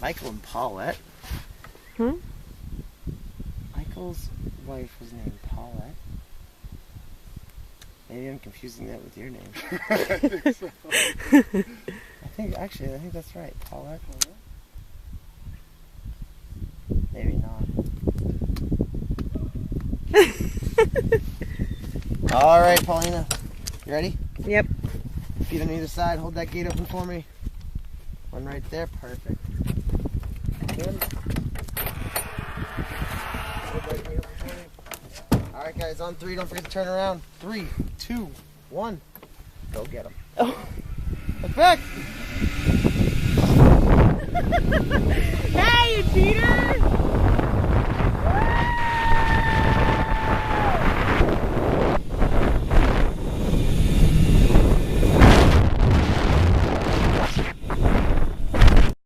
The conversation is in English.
Michael and Paulette. Hmm? Michael's wife was named Paulette. Maybe I'm confusing that with your name. I think so. I think that's right. Paulette. Maybe not. All right, Paulina. You ready? Yep. Feet on either side. Hold that gate open for me. One right there. Perfect. Good. Hold that gate open for me. All right, guys. On 3. Don't forget to turn around. 3, 2, 1. Go get him. Oh. Look back. Hey, Peter!